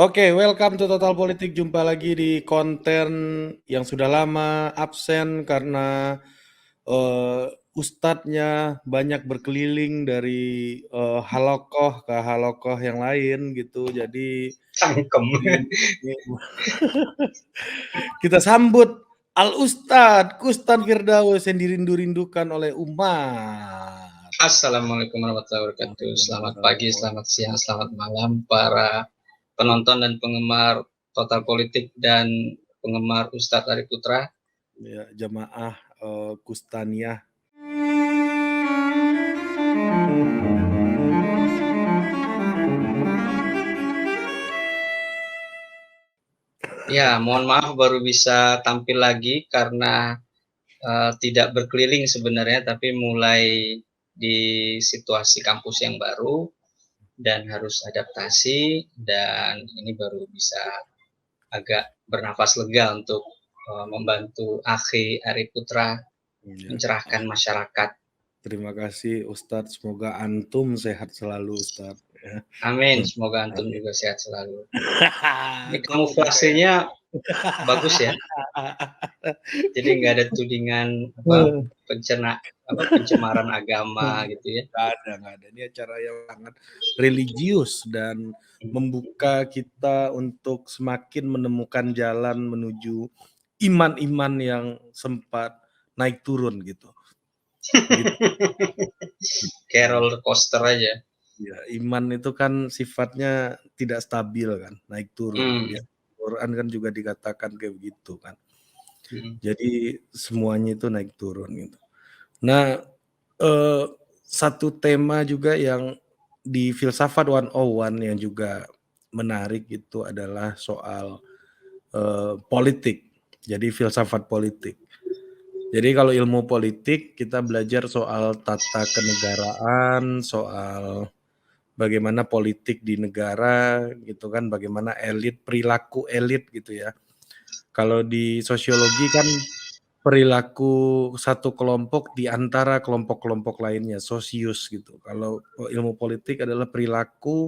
Oke, welcome to Total Politik. Jumpa lagi di konten yang sudah lama absen karena eh, ustadznya banyak berkeliling dari halokoh ke halokoh yang lain gitu. Jadi Cangkem. kita sambut Al Ustadz Kustan Firdaus yang dirindu-rindukan oleh umat. Assalamualaikum warahmatullahi wabarakatuh. Selamat pagi, selamat siang, selamat malam para penonton dan penggemar Total Politik dan penggemar Ustadz Arif Putra. Ya, jamaah Kustaniah. Ya, mohon maaf baru bisa tampil lagi karena tidak berkeliling sebenarnya, tapi mulai di situasi kampus yang baru dan harus adaptasi, dan ini baru bisa agak bernafas lega untuk membantu Akhi Arif Putra mencerahkan masyarakat. Terima kasih Ustadz, semoga antum sehat selalu Ustadz. Amin, semoga antum juga sehat selalu. Ini kamuflasenya bagus ya, jadi nggak ada tudingan pencemaran agama gitu ya. Nggak ada. Ini acara yang sangat religius dan membuka kita untuk semakin menemukan jalan menuju iman-iman yang sempat naik turun gitu. Kayak roller coaster aja. Ya, iman itu kan sifatnya tidak stabil kan, naik turun. Di Quran kan juga dikatakan kayak begitu kan. Jadi semuanya itu naik turun gitu. Nah, satu tema juga yang di Filsafat 101 yang juga menarik itu adalah soal politik. Jadi filsafat politik. Jadi kalau ilmu politik kita belajar soal tata kenegaraan, soal bagaimana politik di negara gitu kan, bagaimana elit, perilaku elit gitu ya. Kalau di sosiologi kan perilaku satu kelompok di antara kelompok-kelompok lainnya, sosius gitu. Kalau ilmu politik adalah perilaku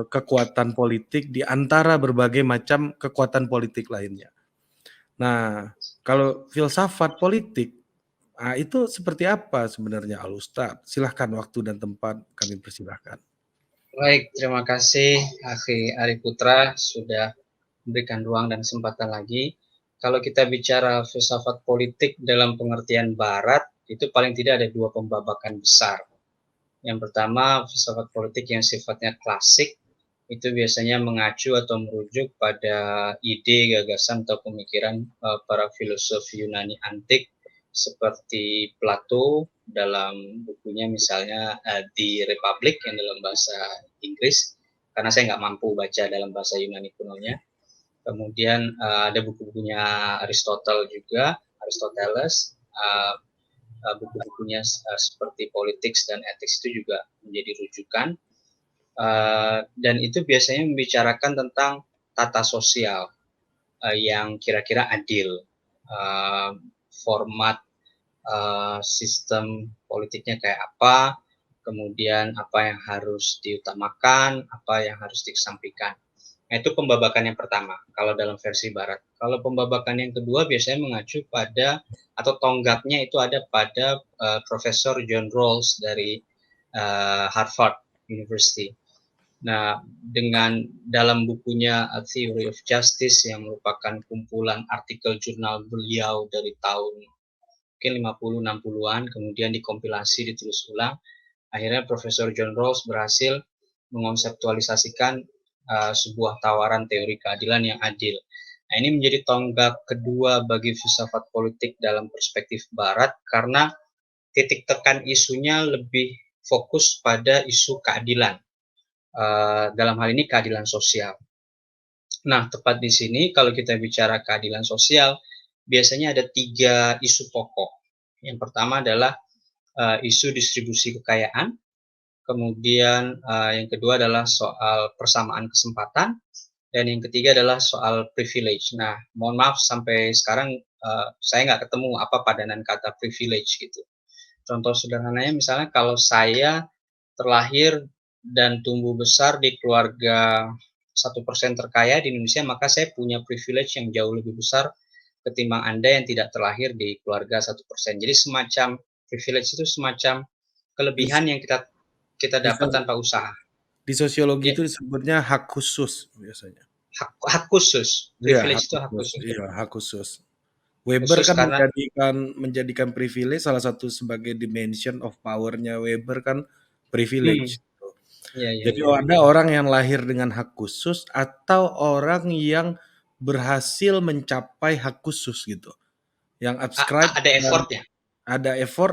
kekuatan politik di antara berbagai macam kekuatan politik lainnya. Nah, kalau filsafat politik, itu seperti apa sebenarnya Al Ustadz? Silahkan waktu dan tempat kami persilahkan. Baik, terima kasih Akhi Arif Putra sudah memberikan ruang dan kesempatan lagi. Kalau kita bicara filsafat politik dalam pengertian Barat, itu paling tidak ada dua pembabakan besar. Yang pertama, filsafat politik yang sifatnya klasik, itu biasanya mengacu atau merujuk pada ide, gagasan, atau pemikiran para filosof Yunani antik seperti Plato dalam bukunya misalnya The Republic yang dalam bahasa Inggris, karena saya nggak mampu baca dalam bahasa Yunani kunonya. Kemudian ada buku-bukunya Aristotle juga, Aristoteles, buku-bukunya seperti Politics dan Ethics itu juga menjadi rujukan. Dan itu biasanya membicarakan tentang tata sosial yang kira-kira adil, format sistem politiknya kayak apa, kemudian apa yang harus diutamakan, apa yang harus dikesampingkan. Nah, itu pembabakan yang pertama, kalau dalam versi Barat. Kalau pembabakan yang kedua biasanya mengacu pada, atau tonggaknya itu ada pada Profesor John Rawls dari Harvard University. Nah, dengan dalam bukunya A Theory of Justice yang merupakan kumpulan artikel jurnal beliau dari tahun mungkin 50-60-an, kemudian dikompilasi, ditulis ulang, akhirnya Profesor John Rawls berhasil mengonseptualisasikan sebuah tawaran teori keadilan yang adil. Nah, ini menjadi tonggak kedua bagi filsafat politik dalam perspektif Barat, karena titik tekan isunya lebih fokus pada isu keadilan. Dalam hal ini keadilan sosial. Nah, tepat di sini kalau kita bicara keadilan sosial, biasanya ada 3 isu pokok. Yang pertama adalah isu distribusi kekayaan, kemudian yang kedua adalah soal persamaan kesempatan, dan yang ketiga adalah soal privilege. Nah, mohon maaf sampai sekarang saya nggak ketemu apa padanan kata privilege gitu. Contoh sederhananya misalnya kalau saya terlahir dan tumbuh besar di keluarga 1% terkaya di Indonesia, maka saya punya privilege yang jauh lebih besar ketimbang Anda yang tidak terlahir di keluarga 1%. Jadi semacam privilege itu semacam Di kelebihan yang kita di dapat tanpa usaha. di sosiologi Ya, itu disebutnya hak khusus biasanya. hak khusus, Iya, privilege hak itu hak khusus. khusus. Iya, hak khusus. Weber Khusus kan karena menjadikan privilege salah satu sebagai dimension of power-nya Weber kan privilege. Gitu. ya, ya, Jadi ya. ada orang yang lahir dengan hak khusus atau orang yang berhasil mencapai hak khusus gitu. Yang subscribe Ada effort-nya. ada effort,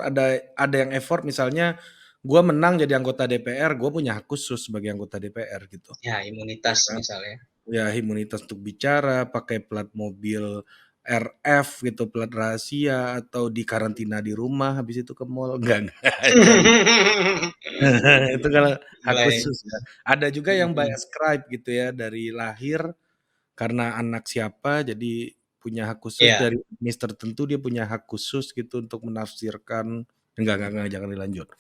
ada yang effort misalnya gue menang jadi anggota DPR, gue punya hak khusus sebagai anggota DPR gitu. Ya, Ya imunitas kan? misalnya. Ya imunitas untuk bicara, pakai plat mobil RF gitu, plat rahasia atau dikarantina di rumah habis itu ke mall. Enggak itu kan. Itu kalau hak Baik. khusus ya. Ada juga yang by ascribe gitu ya, dari lahir karena anak siapa jadi punya hak khusus, Ya. dari etnis tertentu dia punya hak khusus gitu untuk menafsirkan. Enggak, jangan dilanjut.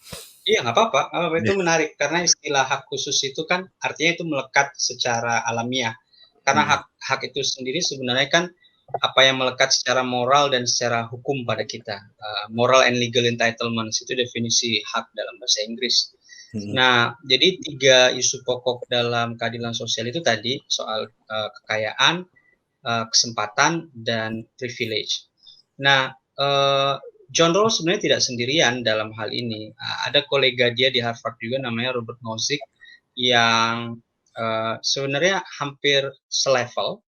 Iya, nggak apa-apa, itu menarik karena istilah hak khusus itu kan artinya itu melekat secara alamiah. Karena Mhm, hak itu sendiri sebenarnya kan apa yang melekat secara moral dan secara hukum pada kita. Moral and legal entitlements itu definisi hak dalam bahasa Inggris. mhm. Nah, jadi 3 isu pokok dalam keadilan sosial itu tadi soal, kekayaan, kesempatan, dan privilege. Nah, John Rawls sebenarnya tidak sendirian dalam hal ini. Ada kolega dia di Harvard juga namanya Robert Nozick yang sebenarnya hampir selevel.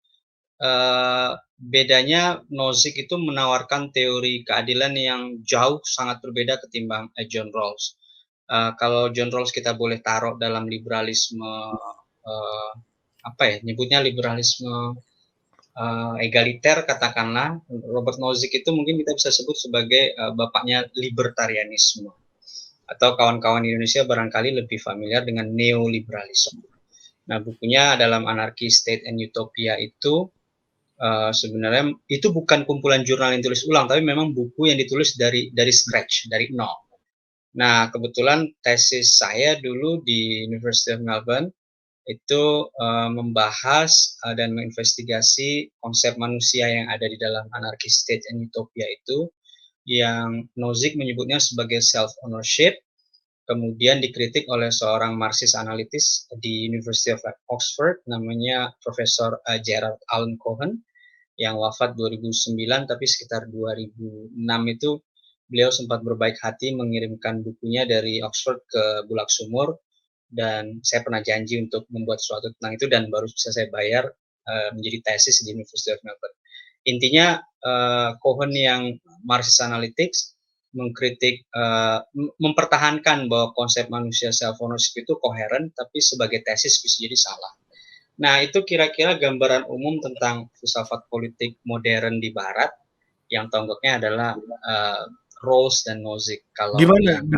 Bedanya Nozick itu menawarkan teori keadilan yang jauh sangat berbeda ketimbang John Rawls. Kalau John Rawls kita boleh taruh dalam liberalisme, uh, apa ya, nyebutnya liberalisme egaliter katakanlah. Robert Nozick itu mungkin kita bisa sebut sebagai bapaknya libertarianisme, atau kawan-kawan di Indonesia barangkali lebih familiar dengan neoliberalisme. Nah, bukunya dalam Anarchy, State and Utopia itu sebenarnya itu bukan kumpulan jurnal yang ditulis ulang, tapi memang buku yang ditulis dari scratch, dari nol. Nah, kebetulan tesis saya dulu di University of Melbourne itu membahas dan menginvestigasi konsep manusia yang ada di dalam Anarchy, State and Utopia itu, yang Nozick menyebutnya sebagai self ownership, kemudian dikritik oleh seorang Marxist analitis di University of Oxford namanya Profesor Gerald Alan Cohen yang wafat 2009, tapi sekitar 2006 itu beliau sempat berbaik hati mengirimkan bukunya dari Oxford ke Bulak Sumur, dan saya pernah janji untuk membuat sesuatu tentang itu dan baru bisa saya bayar menjadi tesis di University of Melbourne. Intinya Cohen yang Marxist Analytics mengkritik, mempertahankan bahwa konsep manusia self ownership itu koheren, tapi sebagai tesis bisa jadi salah. Nah, itu kira-kira gambaran umum tentang filsafat politik modern di Barat, yang tonggoknya adalah Rawls dan Nozick. Kalau Gimana yang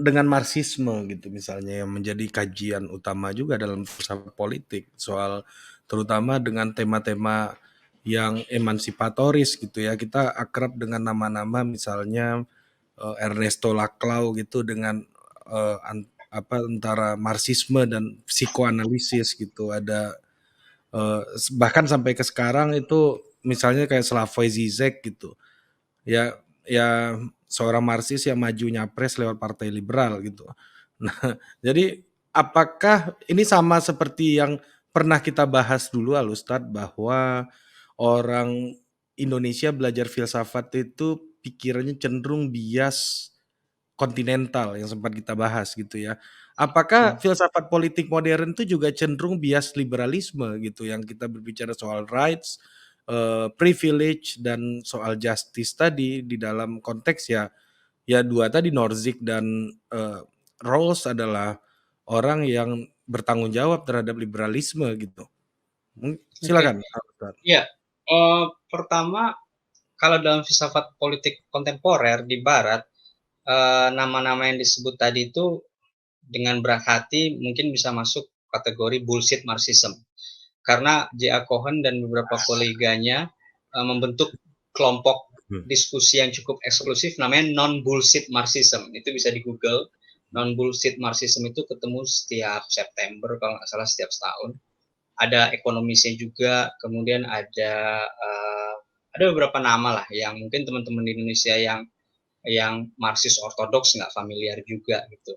dengan Marxisme gitu misalnya yang menjadi kajian utama juga dalam filsafat politik soal terutama dengan tema-tema yang emansipatoris gitu ya. Kita akrab dengan nama-nama misalnya Ernesto Laclau gitu dengan antara Marxisme dan psikoanalisis gitu. Ada bahkan sampai ke sekarang itu misalnya kayak Slavoj Zizek gitu. Ya seorang Marxis yang maju nyapres lewat Partai Liberal gitu. Nah, jadi apakah ini sama seperti yang pernah kita bahas dulu Al-Ustadz bahwa orang Indonesia belajar filsafat itu pikirannya cenderung bias kontinental yang sempat kita bahas gitu ya. Apakah filsafat politik modern itu juga cenderung bias liberalisme gitu yang kita berbicara soal rights, privilege dan soal justice tadi di dalam konteks ya dua tadi Nozick dan Rawls adalah orang yang bertanggung jawab terhadap liberalisme gitu. Oke, Silakan. ya, pertama kalau dalam filsafat politik kontemporer di Barat, nama-nama yang disebut tadi itu dengan berat hati mungkin bisa masuk kategori bullshit Marxism. Karena J.A. Cohen dan beberapa koleganya membentuk kelompok diskusi yang cukup eksklusif namanya non-bullshit Marxism. Itu bisa di Google. Non-bullshit Marxism itu ketemu setiap September kalau nggak salah setiap setahun. ada ekonomisnya juga, kemudian ada beberapa nama lah yang mungkin teman-teman di Indonesia yang Marxis ortodoks nggak familiar juga gitu.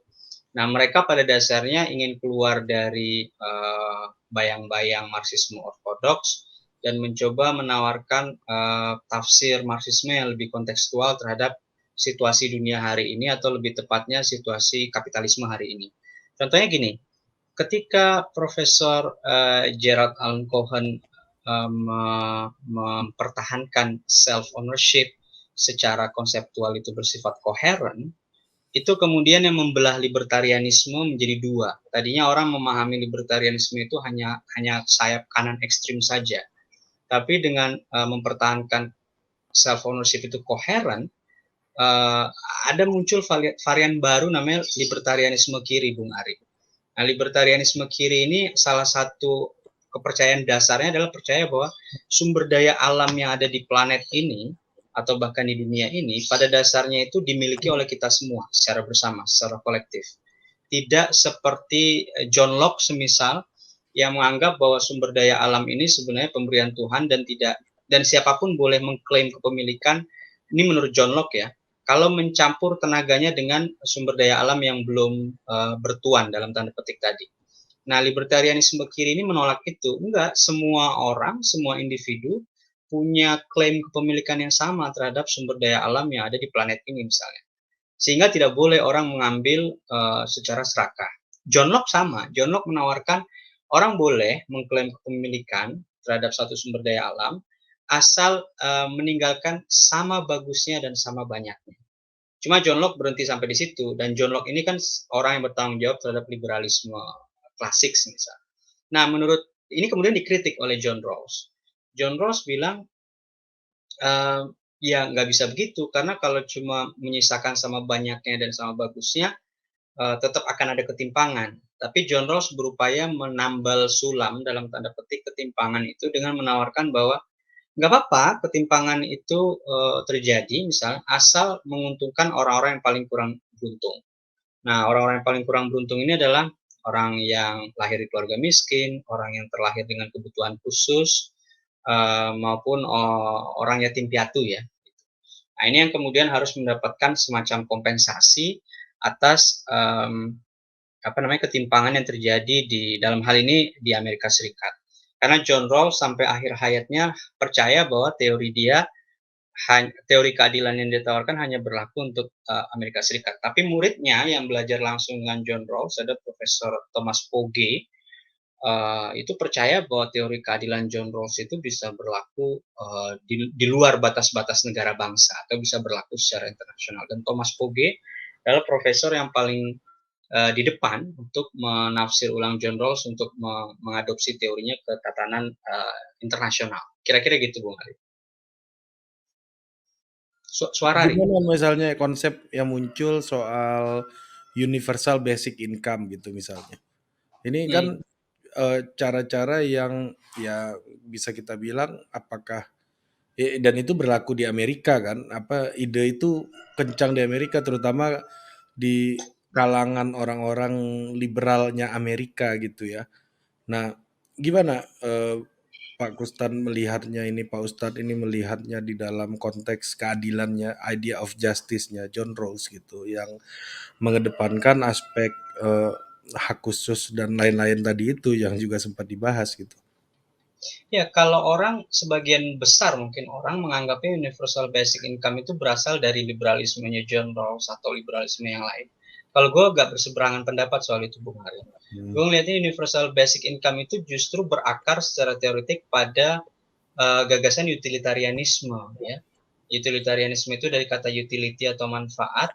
Nah, mereka pada dasarnya ingin keluar dari bayang-bayang Marxisme ortodoks dan mencoba menawarkan tafsir Marxisme yang lebih kontekstual terhadap situasi dunia hari ini, atau lebih tepatnya situasi kapitalisme hari ini. Contohnya gini, ketika Profesor Gerald Allen Cohen mempertahankan self ownership secara konseptual itu bersifat koheren, itu kemudian yang membelah libertarianisme menjadi dua. Tadinya orang memahami libertarianisme itu hanya sayap kanan ekstrim saja. Tapi dengan mempertahankan self ownership itu koheren, ada muncul varian baru namanya libertarianisme kiri, Bung Ari. Nah, libertarianisme kiri ini salah satu kepercayaan dasarnya adalah percaya bahwa sumber daya alam yang ada di planet ini atau bahkan di dunia ini pada dasarnya itu dimiliki oleh kita semua secara bersama, secara kolektif. Tidak seperti John Locke semisal yang menganggap bahwa sumber daya alam ini sebenarnya pemberian Tuhan dan siapapun boleh mengklaim kepemilikan. Ini menurut John Locke ya. Kalau mencampur tenaganya dengan sumber daya alam yang belum bertuan dalam tanda petik tadi. Nah, libertarianisme kiri ini menolak itu. Enggak, semua orang, semua individu punya klaim kepemilikan yang sama terhadap sumber daya alam yang ada di planet ini misalnya. Sehingga tidak boleh orang mengambil secara serakah. John Locke sama. John Locke menawarkan orang boleh mengklaim kepemilikan terhadap satu sumber daya alam asal meninggalkan sama bagusnya dan sama banyaknya. Cuma John Locke berhenti sampai di situ, dan John Locke ini kan orang yang bertanggung jawab terhadap liberalisme klasik misal. Nah, menurut ini kemudian dikritik oleh John Rawls. John Rawls bilang ya nggak bisa begitu, karena kalau cuma menyisakan sama banyaknya dan sama bagusnya, tetap akan ada ketimpangan. Tapi John Rawls berupaya menambal sulam dalam tanda petik ketimpangan itu dengan menawarkan bahwa nggak apa-apa ketimpangan itu terjadi misalnya asal menguntungkan orang-orang yang paling kurang beruntung. Nah, orang-orang yang paling kurang beruntung ini adalah orang yang lahir di keluarga miskin, orang yang terlahir dengan kebutuhan khusus, maupun orang yatim piatu ya. Nah, ini yang kemudian harus mendapatkan semacam kompensasi atas ketimpangan yang terjadi di dalam hal ini di Amerika Serikat. Karena John Rawls sampai akhir hayatnya percaya bahwa teori keadilan yang ditawarkan hanya berlaku untuk Amerika Serikat. Tapi muridnya yang belajar langsung dengan John Rawls, ada Profesor Thomas Pogge, itu percaya bahwa teori keadilan John Rawls itu bisa berlaku di luar batas-batas negara bangsa atau bisa berlaku secara internasional. Dan Thomas Pogge adalah profesor yang paling di depan untuk menafsir ulang John Rawls untuk mengadopsi teorinya ke tatanan internasional. Kira-kira gitu, Bung Ali. Suara Ri. Gimana misalnya konsep yang muncul soal universal basic income gitu misalnya. Ini kan cara-cara yang ya bisa kita bilang apakah dan itu berlaku di Amerika kan, ide itu kencang di Amerika terutama di kalangan orang-orang liberalnya Amerika gitu ya. Nah, gimana Pak Ustadz ini melihatnya di dalam konteks keadilannya, idea of justice-nya John Rawls gitu, yang mengedepankan aspek hak khusus dan lain-lain tadi itu yang juga sempat dibahas gitu. Ya, kalau orang sebagian besar mungkin orang menganggapnya universal basic income itu berasal dari liberalismenya John Rawls atau liberalisme yang lain. Kalau gue agak berseberangan pendapat soal itu, Bung Hari. Gue ngeliatnya universal basic income itu justru berakar secara teoretik pada gagasan utilitarianisme. Ya. Utilitarianisme itu dari kata utility atau manfaat.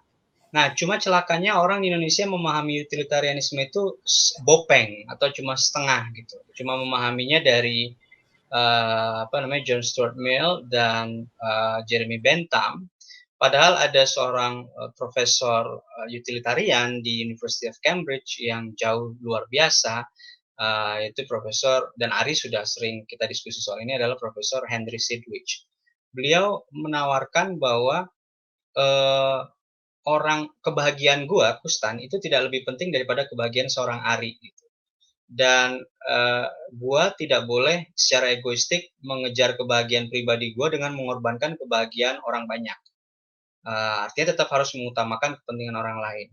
Nah, cuma celakanya orang di Indonesia memahami utilitarianisme itu bopeng atau cuma setengah gitu. Cuma memahaminya dari John Stuart Mill dan Jeremy Bentham. Padahal ada seorang profesor utilitarian di University of Cambridge yang jauh luar biasa, yaitu Profesor, dan Ari sudah sering kita diskusi soal ini, adalah Profesor Henry Sidgwick. Beliau menawarkan bahwa kebahagiaan gua, Kustan, itu tidak lebih penting daripada kebahagiaan seorang Ari gitu. dan gua tidak boleh secara egoistik mengejar kebahagiaan pribadi gua dengan mengorbankan kebahagiaan orang banyak. Artinya tetap harus mengutamakan kepentingan orang lain.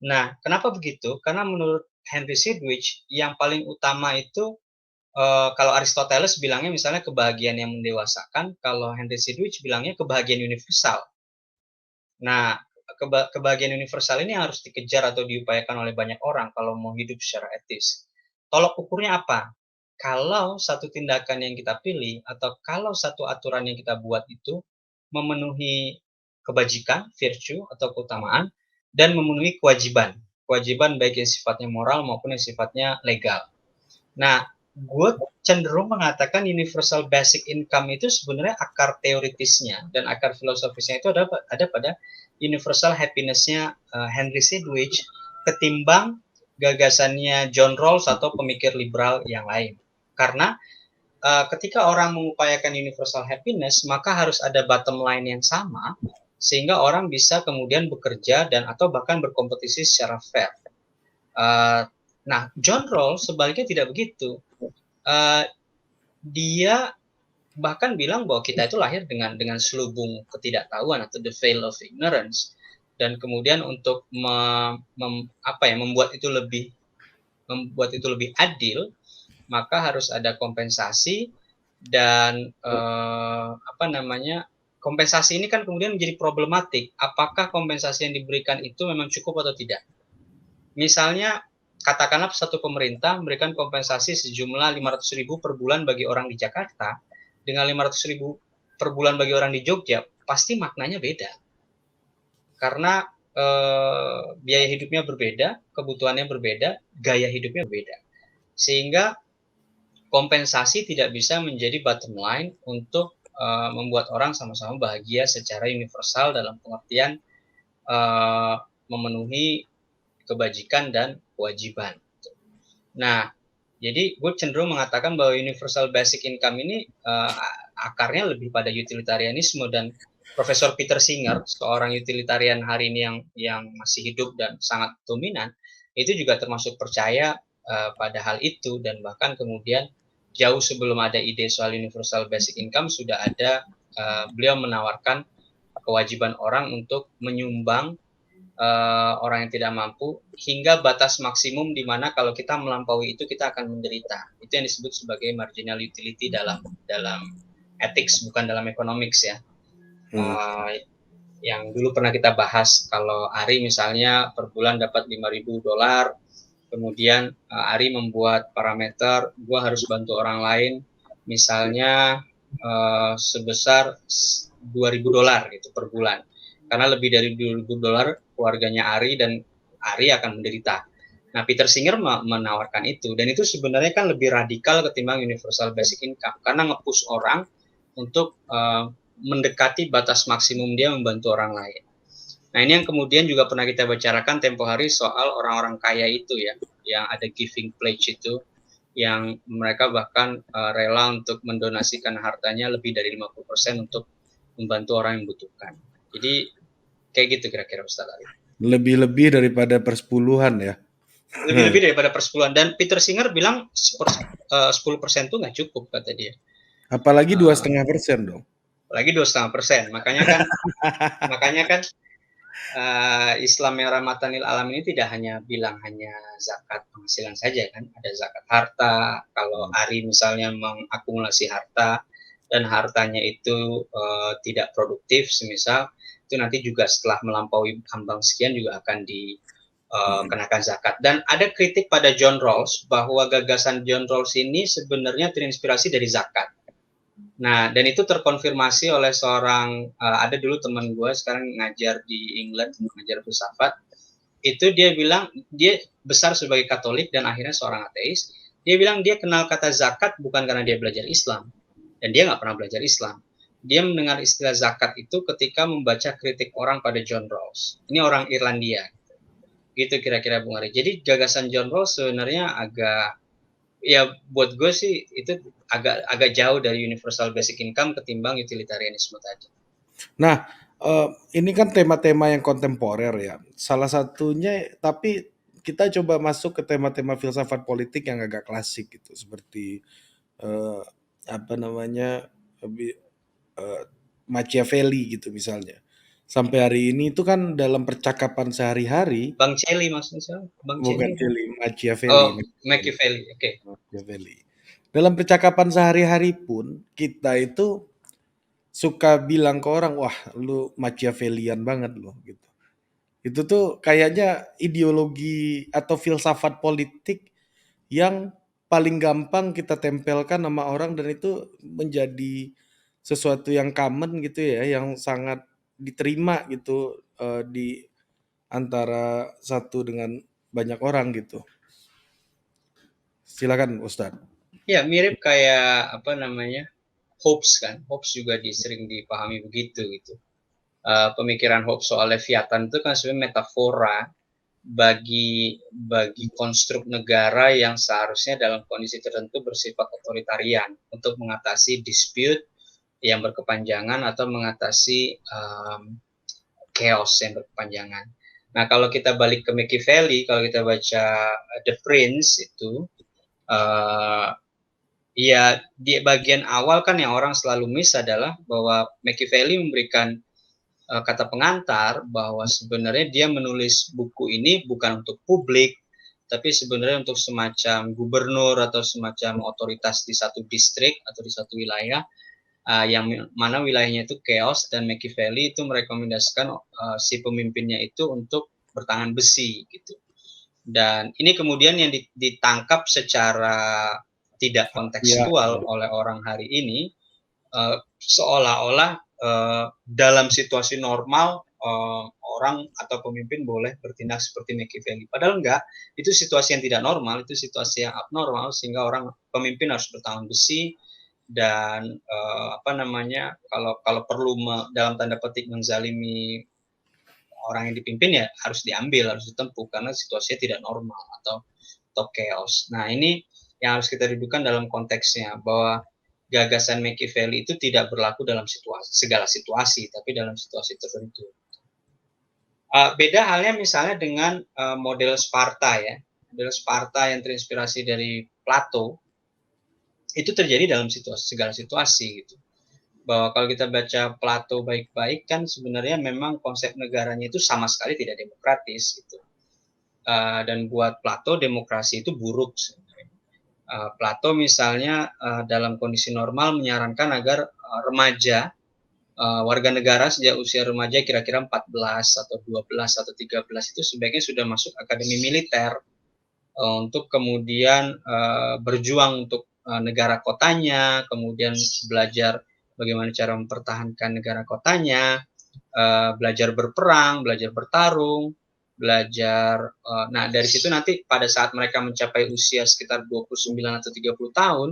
Nah, kenapa begitu? Karena menurut Henry Sidgwick yang paling utama itu kalau Aristoteles bilangnya misalnya kebahagiaan yang mendewasakan, kalau Henry Sidgwick bilangnya kebahagiaan universal. Nah, kebahagiaan universal ini harus dikejar atau diupayakan oleh banyak orang kalau mau hidup secara etis. Tolok ukurnya apa? Kalau satu tindakan yang kita pilih atau kalau satu aturan yang kita buat itu memenuhi kebajikan, virtue atau keutamaan, dan memenuhi kewajiban. Kewajiban baik yang sifatnya moral maupun yang sifatnya legal. Nah, gue cenderung mengatakan universal basic income itu sebenarnya akar teoritisnya dan akar filosofisnya itu ada pada universal happiness-nya Henry Sidgwick ketimbang gagasannya John Rawls atau pemikir liberal yang lain. Karena ketika orang mengupayakan universal happiness, maka harus ada bottom line yang sama sehingga orang bisa kemudian bekerja dan atau bahkan berkompetisi secara fair. Nah, John Rawls sebaliknya tidak begitu. Dia bahkan bilang bahwa kita itu lahir dengan selubung ketidaktahuan atau the veil of ignorance, dan kemudian untuk membuat itu lebih adil, maka harus ada kompensasi dan kompensasi ini kan kemudian menjadi problematik. Apakah kompensasi yang diberikan itu memang cukup atau tidak? Misalnya katakanlah satu pemerintah memberikan kompensasi sejumlah 500.000 per bulan bagi orang di Jakarta, dengan 500.000 per bulan bagi orang di Jogja, pasti maknanya beda. Karena biaya hidupnya berbeda, kebutuhannya berbeda, gaya hidupnya berbeda. Sehingga kompensasi tidak bisa menjadi bottom line untuk membuat orang sama-sama bahagia secara universal dalam pengertian memenuhi kebajikan dan kewajiban. Nah, jadi gue cenderung mengatakan bahwa universal basic income ini akarnya lebih pada utilitarianisme, dan Profesor Peter Singer, seorang utilitarian hari ini yang masih hidup dan sangat dominan, itu juga termasuk percaya pada hal itu, dan bahkan kemudian jauh sebelum ada ide soal universal basic income sudah ada beliau menawarkan kewajiban orang untuk menyumbang orang yang tidak mampu hingga batas maksimum di mana kalau kita melampaui itu kita akan menderita. Itu yang disebut sebagai marginal utility dalam ethics, bukan dalam economics ya. Yang dulu pernah kita bahas, kalau Ari misalnya per bulan dapat $5.000, kemudian Ari membuat parameter gue harus bantu orang lain misalnya sebesar $2.000 gitu per bulan. Karena lebih dari $2.000 keluarganya Ari dan Ari akan menderita. Nah, Peter Singer menawarkan itu, dan itu sebenarnya kan lebih radikal ketimbang universal basic income, karena nge-push orang untuk mendekati batas maksimum dia membantu orang lain. Nah, ini yang kemudian juga pernah kita bicarakan tempo hari soal orang-orang kaya itu ya, yang ada giving pledge itu, yang mereka bahkan rela untuk mendonasikan hartanya lebih dari 50% untuk membantu orang yang membutuhkan. Jadi kayak gitu kira-kira Ustaz Ari. Lebih-lebih daripada persepuluhan ya. Lebih-lebih daripada persepuluhan. Dan Peter Singer bilang 10% itu nggak cukup, kata dia. Apalagi 2,5% dong. Apalagi 2,5%. Makanya kan Islam yang rahmatan lil alamin ini tidak hanya bilang hanya zakat penghasilan saja kan, ada zakat harta. Kalau Ari misalnya mengakumulasi harta dan hartanya itu tidak produktif semisal, itu nanti juga setelah melampaui ambang sekian juga akan dikenakan zakat. Dan ada kritik pada John Rawls bahwa gagasan John Rawls ini sebenarnya terinspirasi dari zakat. Nah, dan itu terkonfirmasi oleh seorang, ada dulu teman gue sekarang ngajar di England, ngajar filsafat. Itu dia bilang, dia besar sebagai Katolik dan akhirnya seorang ateis. Dia bilang dia kenal kata zakat bukan karena dia belajar Islam. Dan dia nggak pernah belajar Islam. Dia mendengar istilah zakat itu ketika membaca kritik orang pada John Rawls. Ini orang Irlandia. Gitu kira-kira Bung Ari. Jadi gagasan John Rawls sebenarnya agak, ya buat gue sih itu agak jauh dari universal basic income ketimbang utilitarianisme tadi. Nah, ini kan tema-tema yang kontemporer ya. Salah satunya, tapi kita coba masuk ke tema-tema filsafat politik yang agak klasik gitu, seperti eh, apa namanya, lebih eh, Machiavelli gitu misalnya. Sampai hari ini itu kan dalam percakapan sehari-hari, Bang Celi maksudnya siapa? Bang bukan Celi apa? Celi, Oh, Machiavelli, Machiavelli, Machiavelli. Oke. Machiavelli. Dalam percakapan sehari-hari pun kita itu suka bilang ke orang, wah lu Machiavellian banget lu gitu. Itu tuh kayaknya ideologi atau filsafat politik yang paling gampang kita tempelkan sama orang dan itu menjadi sesuatu yang common gitu ya, yang sangat diterima gitu di antara satu dengan banyak orang gitu. Silakan Ustadz. Ya, mirip kayak apa namanya? Hobbes kan. Hobbes juga sering dipahami begitu gitu. Pemikiran Hobbes soal Leviathan itu kan sebenarnya metafora bagi konstruk negara yang seharusnya dalam kondisi tertentu bersifat otoritarian untuk mengatasi dispute yang berkepanjangan atau mengatasi chaos yang berkepanjangan. Nah, kalau kita balik ke Machiavelli, kalau kita baca The Prince itu, ya di bagian awal kan yang orang selalu miss adalah bahwa Machiavelli memberikan kata pengantar bahwa sebenarnya dia menulis buku ini bukan untuk publik, tapi sebenarnya untuk semacam gubernur atau semacam otoritas di satu distrik atau di satu wilayah yang mana wilayahnya itu chaos, dan Machiavelli itu merekomendasikan si pemimpinnya itu untuk bertangan besi gitu. Dan ini kemudian yang ditangkap secara tidak Ya, kontekstual oleh orang hari ini, seolah-olah dalam situasi normal orang atau pemimpin boleh bertindak seperti Machiavelli. Padahal enggak, itu situasi yang tidak normal, itu situasi yang abnormal sehingga orang pemimpin harus bertangan besi dan apa namanya, kalau perlu dalam tanda petik menzalimi orang yang dipimpin ya harus diambil, harus ditempuh karena situasinya tidak normal atau chaos. Nah, ini yang harus kita dudukkan dalam konteksnya bahwa gagasan Machiavelli itu tidak berlaku dalam segala situasi, tapi dalam situasi tertentu. Beda halnya misalnya dengan model Sparta ya. Model Sparta yang terinspirasi dari Plato itu terjadi dalam segala situasi gitu. Bahwa kalau kita baca Plato baik-baik kan sebenarnya memang konsep negaranya itu sama sekali tidak demokratis gitu. Dan buat Plato demokrasi itu buruk. Plato misalnya dalam kondisi normal menyarankan agar remaja warga negara sejak usia remaja kira-kira 14 atau 12 atau 13 itu sebaiknya sudah masuk akademi militer untuk kemudian berjuang untuk negara kotanya, kemudian belajar bagaimana cara mempertahankan negara kotanya, belajar berperang, belajar bertarung, belajar. Nah, dari situ nanti pada saat mereka mencapai usia sekitar 29 atau 30 tahun,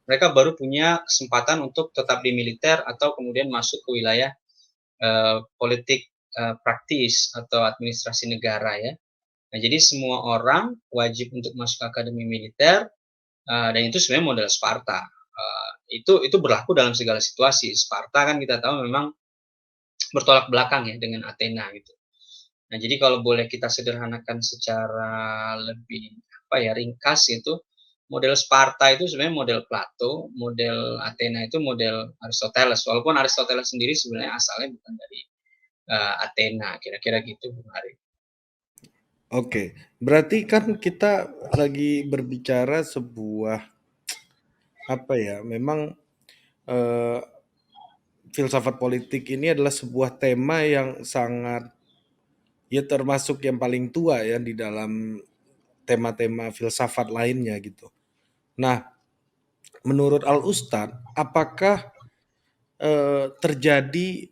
mereka baru punya kesempatan untuk tetap di militer atau kemudian masuk ke wilayah politik praktis atau administrasi negara ya. Nah, jadi semua orang wajib untuk masuk ke akademi militer dan itu sebenarnya model Sparta. Itu berlaku dalam segala situasi. Sparta kan kita tahu memang bertolak belakang ya dengan Athena gitu. Nah, jadi kalau boleh kita sederhanakan secara lebih apa ya ringkas itu, model Sparta itu sebenarnya model Plato, model Athena itu model Aristoteles. Walaupun Aristoteles sendiri sebenarnya asalnya bukan dari Athena, kira-kira gitu Bung Ari. oke. Berarti kan kita lagi berbicara sebuah apa ya? Memang eh, filsafat politik ini adalah sebuah tema yang sangat ya termasuk yang paling tua ya di dalam tema-tema filsafat lainnya gitu. Nah, menurut Al Ustadz, apakah terjadi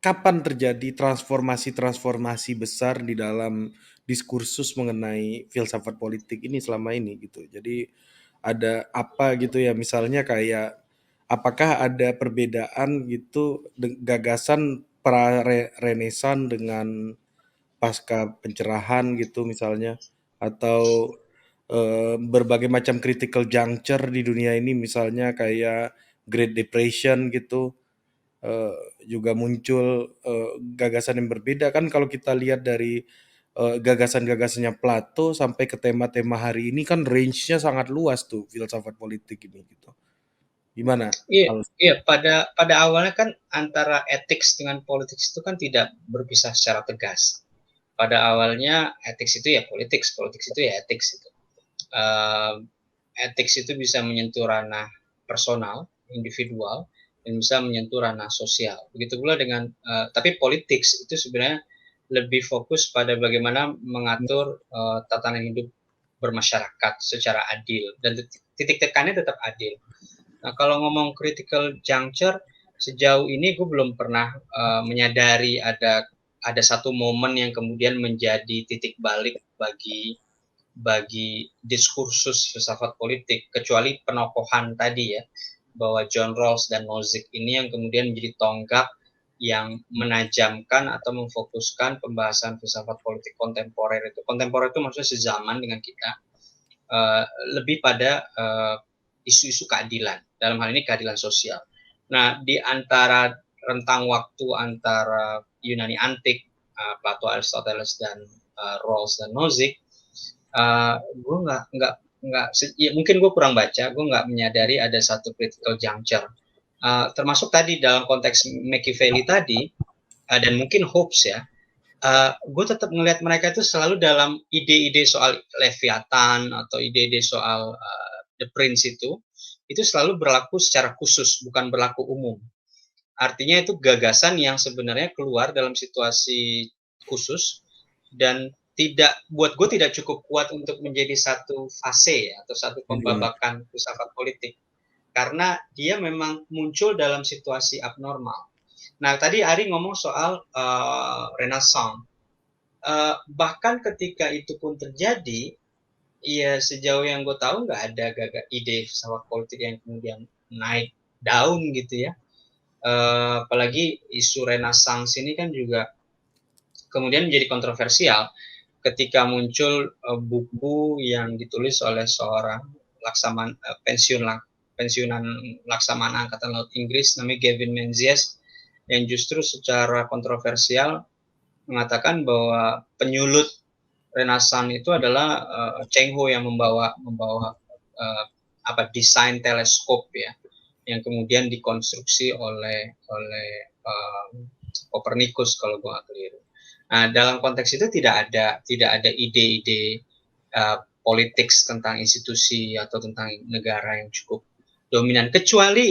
kapan terjadi transformasi-transformasi besar di dalam diskursus mengenai filsafat politik ini selama ini gitu. Jadi ada apa gitu ya misalnya kayak apakah ada perbedaan gitu gagasan pra Renaissance dengan pasca pencerahan gitu misalnya atau berbagai macam critical juncture di dunia ini misalnya kayak Great Depression gitu juga muncul gagasan yang berbeda kan kalau kita lihat dari gagasan-gagasannya Plato sampai ke tema-tema hari ini kan range-nya sangat luas tuh filsafat politik ini gitu. Gimana? Iya, iya, pada awalnya kan antara etik dengan politik itu kan tidak berpisah secara tegas. Pada awalnya etik itu ya politik itu ya etik itu. Etik itu bisa menyentuh ranah personal, individual, dan bisa menyentuh ranah sosial. Begitu pula dengan tapi politik itu sebenarnya lebih fokus pada bagaimana mengatur tatanan hidup bermasyarakat secara adil dan titik tekannya tetap adil. Nah, kalau ngomong critical juncture, sejauh ini gue belum pernah menyadari ada satu momen yang kemudian menjadi titik balik bagi diskursus filsafat politik, kecuali penokohan tadi ya, bahwa John Rawls dan Nozick ini yang kemudian menjadi tonggak yang menajamkan atau memfokuskan pembahasan filsafat politik kontemporer itu. Kontemporer itu maksudnya sezaman dengan kita, lebih pada isu-isu keadilan, dalam hal ini keadilan sosial. Nah, di antara rentang waktu antara Yunani antik, Plato, Aristoteles, dan Rawls dan Nozick, gue nggak ya mungkin gue kurang baca, gue nggak menyadari ada satu critical juncture. Termasuk tadi dalam konteks Machiavelli tadi, dan mungkin Hobbes ya, gue tetap melihat mereka itu selalu dalam ide-ide soal Leviathan atau ide-ide soal The Prince itu selalu berlaku secara khusus, bukan berlaku umum. Artinya itu gagasan yang sebenarnya keluar dalam situasi khusus dan buat gue tidak cukup kuat untuk menjadi satu fase ya, atau satu pembabakan filsafat politik. Karena dia memang muncul dalam situasi abnormal. Nah, tadi Ari ngomong soal Renaissance. Bahkan ketika itu pun terjadi, ya sejauh yang gue tahu nggak ada ide filsafat politik yang kemudian naik daun gitu ya. Apalagi isu Renaissance ini kan juga kemudian menjadi kontroversial ketika muncul buku yang ditulis oleh seorang pensiunan Laksamana Angkatan Laut Inggris namanya Gavin Menzies, yang justru secara kontroversial mengatakan bahwa penyulut Renaissance itu adalah Cheng Ho yang membawa desain teleskop ya, yang kemudian dikonstruksi oleh Copernicus kalau gue nggak keliru. Nah, dalam konteks itu tidak ada ide-ide politik tentang institusi atau tentang negara yang cukup dominan, kecuali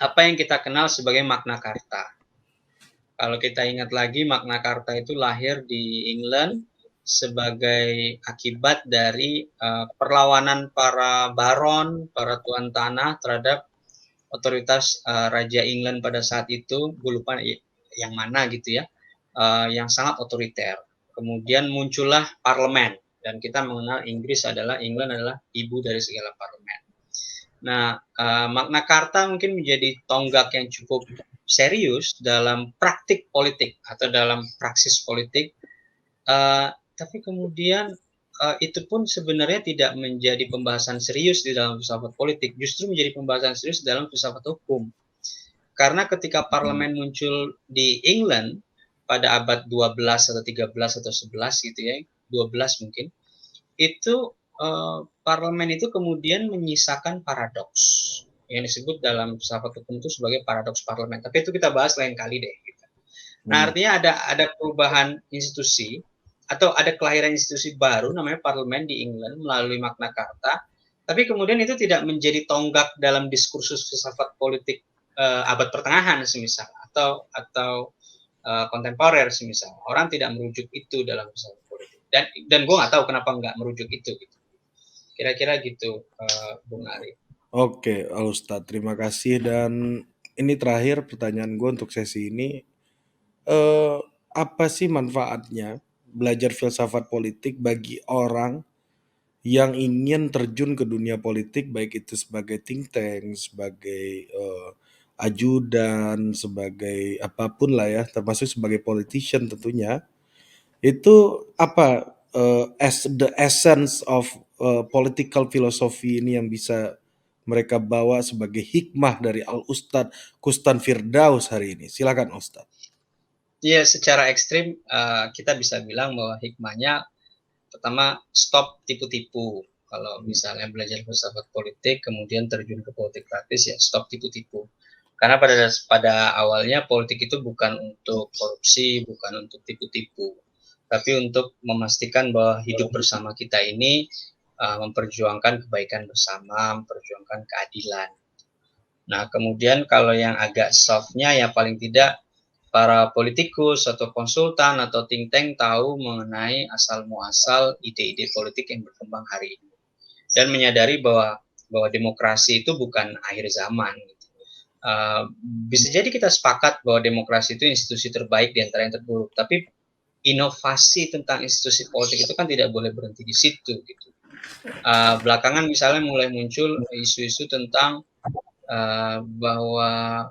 apa yang kita kenal sebagai Magna Carta. Kalau kita ingat lagi, Magna Carta itu lahir di England sebagai akibat dari perlawanan para baron, para tuan tanah terhadap otoritas Raja England pada saat itu, gue lupa yang mana gitu ya, yang sangat otoriter. Kemudian muncullah parlemen, dan kita mengenal England adalah ibu dari segala parlemen. Nah, Magna Carta mungkin menjadi tonggak yang cukup serius dalam praktik politik atau dalam praksis politik, tapi kemudian itu pun sebenarnya tidak menjadi pembahasan serius di dalam filsafat politik, justru menjadi pembahasan serius dalam filsafat hukum. Karena ketika parlemen muncul di England pada abad 12 atau 13 atau 11 gitu ya, 12 mungkin, itu parlemen itu kemudian menyisakan paradoks yang disebut dalam filsafat hukum itu sebagai paradoks parlemen. Tapi itu kita bahas lain kali deh. Gitu. Nah, artinya ada perubahan institusi atau ada kelahiran institusi baru namanya parlemen di England melalui Magna Carta. Tapi kemudian itu tidak menjadi tonggak dalam diskursus filsafat politik abad pertengahan semisal atau kontemporer semisal. Orang tidak merujuk itu dalam filsafat politik. Dan gue nggak tahu kenapa nggak merujuk itu. Gitu. Kira-kira gitu, Bung Ari. Oke, Ustadz, terima kasih. Dan ini terakhir pertanyaan gue untuk sesi ini. Apa sih manfaatnya belajar filsafat politik bagi orang yang ingin terjun ke dunia politik, baik itu sebagai think tank, sebagai ajudan, sebagai apapun lah ya, termasuk sebagai politician tentunya. Itu apa the essence of political philosophy ini yang bisa mereka bawa sebagai hikmah dari Al Ustadz Kustan Firdaus hari ini. Silakan Ustadz. Iya, secara ekstrim, kita bisa bilang bahwa hikmahnya pertama stop tipu-tipu. Kalau misalnya belajar filsafat politik kemudian terjun ke politik praktis, ya stop tipu-tipu. Karena pada awalnya politik itu bukan untuk korupsi, bukan untuk tipu-tipu, tapi untuk memastikan bahwa hidup bersama kita ini, memperjuangkan kebaikan bersama, memperjuangkan keadilan. Nah, kemudian kalau yang agak soft-nya ya paling tidak para politikus atau konsultan atau think tank tahu mengenai asal-muasal ide-ide politik yang berkembang hari ini dan menyadari bahwa demokrasi itu bukan akhir zaman. Bisa jadi kita sepakat bahwa demokrasi itu institusi terbaik di antara yang terburuk, tapi inovasi tentang institusi politik itu kan tidak boleh berhenti di situ gitu. Belakangan misalnya mulai muncul isu-isu tentang bahwa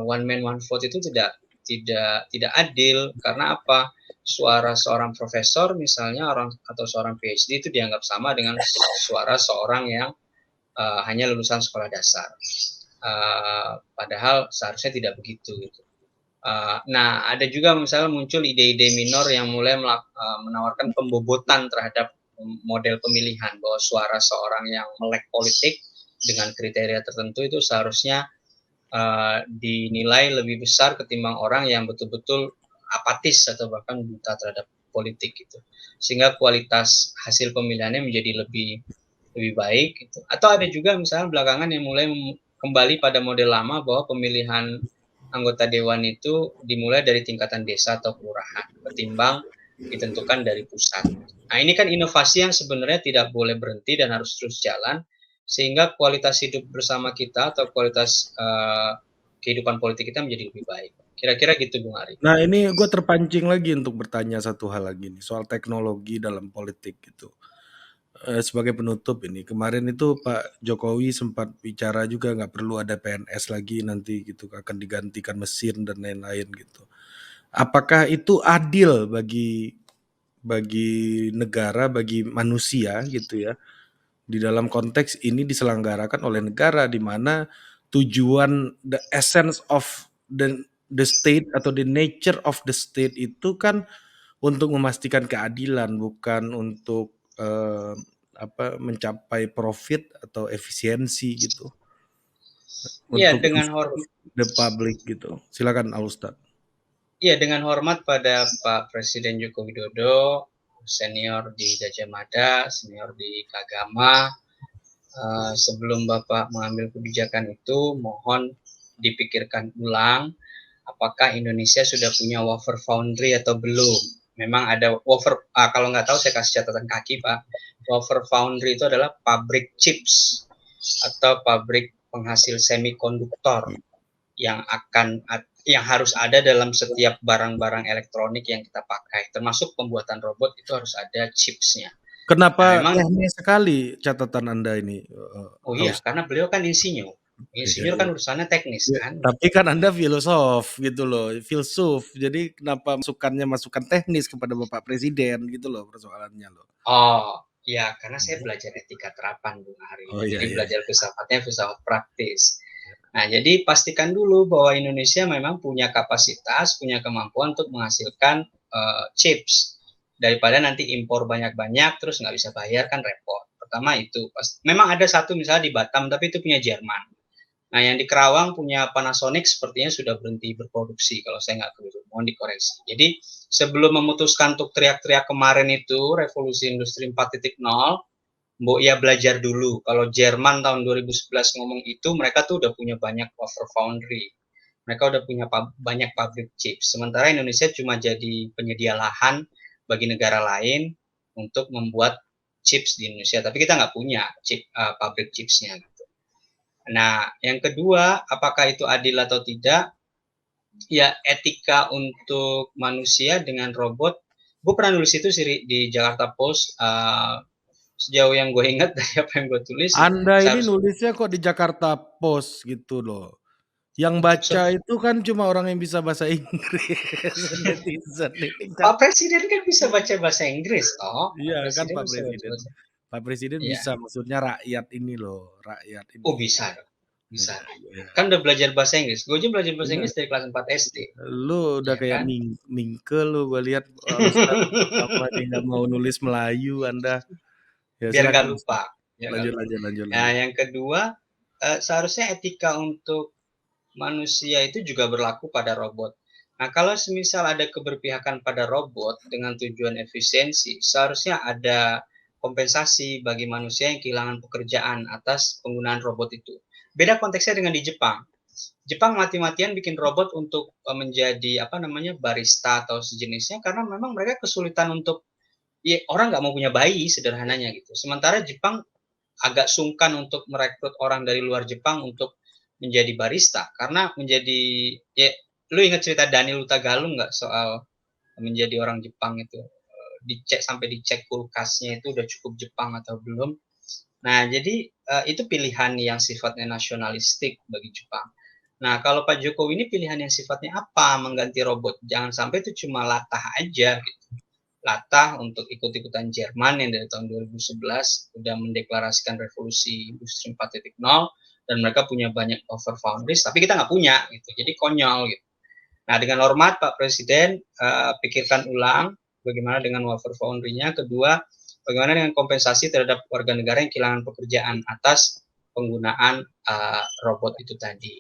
one man one vote itu tidak adil. Karena apa? Suara seorang profesor misalnya atau seorang PhD itu dianggap sama dengan suara seorang yang hanya lulusan sekolah dasar. Padahal seharusnya tidak begitu gitu. Nah, ada juga misalnya muncul ide-ide minor yang mulai menawarkan pembobotan terhadap model pemilihan, bahwa suara seorang yang melek politik dengan kriteria tertentu itu seharusnya dinilai lebih besar ketimbang orang yang betul-betul apatis atau bahkan buta terhadap politik gitu, sehingga kualitas hasil pemilihannya menjadi lebih baik gitu. Atau ada juga misalnya belakangan yang mulai kembali pada model lama bahwa pemilihan anggota dewan itu dimulai dari tingkatan desa atau kelurahan ketimbang ditentukan dari pusat. Nah, ini kan inovasi yang sebenarnya tidak boleh berhenti dan harus terus jalan, sehingga kualitas hidup bersama kita atau kualitas kehidupan politik kita menjadi lebih baik. Kira-kira gitu, Bung Ari. Nah, ini gue terpancing lagi untuk bertanya satu hal lagi nih, soal teknologi dalam politik gitu. Sebagai penutup ini, kemarin itu Pak Jokowi sempat bicara juga nggak perlu ada PNS lagi nanti gitu, akan digantikan mesin dan lain-lain gitu. Apakah itu adil bagi negara, bagi manusia gitu ya, di dalam konteks ini diselenggarakan oleh negara di mana tujuan, the essence of the state atau the nature of the state itu kan untuk memastikan keadilan, bukan untuk mencapai profit atau efisiensi gitu. Iya, Untuk dengan hormat. the public gitu. Silakan Al Ustad. Iya, dengan hormat pada Pak Presiden Joko Widodo, senior di Gajah Mada, senior di Kagama. Sebelum Bapak mengambil kebijakan itu, mohon dipikirkan ulang apakah Indonesia sudah punya wafer foundry atau belum. Memang ada wafer, kalau nggak tahu saya kasih catatan kaki Pak. Wafer foundry itu adalah pabrik chips atau pabrik penghasil semikonduktor yang harus ada dalam setiap barang-barang elektronik yang kita pakai, termasuk pembuatan robot itu harus ada chipsnya. Kenapa teknis sekali catatan Anda ini? Oh iya, karena beliau kan insinyur. Insinyur kan urusannya teknis kan. Tapi kan Anda filosof gitu loh, filsuf. Jadi kenapa masukan teknis kepada Bapak Presiden gitu loh persoalannya loh. Oh, ya karena saya belajar etika terapan Bung Ari. Oh, iya, jadi iya. belajar filsafatnya filsafat praktis. Nah, jadi pastikan dulu bahwa Indonesia memang punya kapasitas, punya kemampuan untuk menghasilkan chips. Daripada nanti impor banyak-banyak terus nggak bisa bayar kan repot. Pertama itu, memang ada satu misalnya di Batam tapi itu punya Jerman. Nah, yang di Kerawang punya Panasonic sepertinya sudah berhenti berproduksi kalau saya nggak keliru, mohon dikoreksi. Jadi sebelum memutuskan untuk teriak-teriak kemarin itu revolusi industri 4.0, Mbok ya belajar dulu. Kalau Jerman tahun 2011 ngomong itu, mereka tuh udah punya banyak wafer foundry. Mereka udah punya banyak pabrik chips. Sementara Indonesia cuma jadi penyedia lahan bagi negara lain untuk membuat chips di Indonesia. Tapi kita nggak punya pabrik chipsnya. Nah, yang kedua, apakah itu adil atau tidak? Ya, etika untuk manusia dengan robot. Gue pernah nulis itu sih di Jakarta Post. Sejauh yang gue ingat dari apa yang gue tulis. Anda ini nulisnya kok di Jakarta Post gitu loh. Yang baca itu kan cuma orang yang bisa bahasa Inggris. Pak Presiden kan bisa baca bahasa Inggris, toh. Iya kan Pak Presiden. Pak Presiden bisa, maksudnya rakyat ini loh, rakyat ini. Oh bisa. Bisa. Iya. Kan udah belajar bahasa Inggris. Gue aja belajar bahasa Inggris dari kelas 4 SD. Lu udah Ya kayak kan? Mingke lu, gua lihat alasan utama dia nggak mau nulis Melayu Anda. Ya Biar nggak silakan. lupa. Ya kan? Lanjut. Nah, yang kedua, seharusnya etika untuk manusia itu juga berlaku pada robot. Nah, kalau semisal ada keberpihakan pada robot dengan tujuan efisiensi, seharusnya ada kompensasi bagi manusia yang kehilangan pekerjaan atas penggunaan robot itu. Beda konteksnya dengan di Jepang. Jepang mati-matian bikin robot untuk menjadi barista atau sejenisnya karena memang mereka kesulitan untuk orang nggak mau punya bayi sederhananya gitu. Sementara Jepang agak sungkan untuk merekrut orang dari luar Jepang untuk menjadi barista karena lu ingat cerita Daniel Utagalung nggak soal menjadi orang Jepang itu, dicek kulkasnya itu udah cukup Jepang atau belum. Nah, jadi itu pilihan yang sifatnya nasionalistik bagi Jepang. Nah, kalau Pak Jokowi ini pilihan yang sifatnya apa? Mengganti robot. Jangan sampai itu cuma latah aja gitu. Latah untuk ikut-ikutan Jerman yang dari tahun 2011 udah mendeklarasikan revolusi industri 4.0 dan mereka punya banyak over foundries, tapi kita nggak punya gitu. Jadi konyol gitu. Nah, dengan hormat Pak Presiden, pikirkan ulang bagaimana dengan wafer foundry-nya. Kedua, bagaimana dengan kompensasi terhadap warga negara yang kehilangan pekerjaan atas penggunaan robot itu tadi.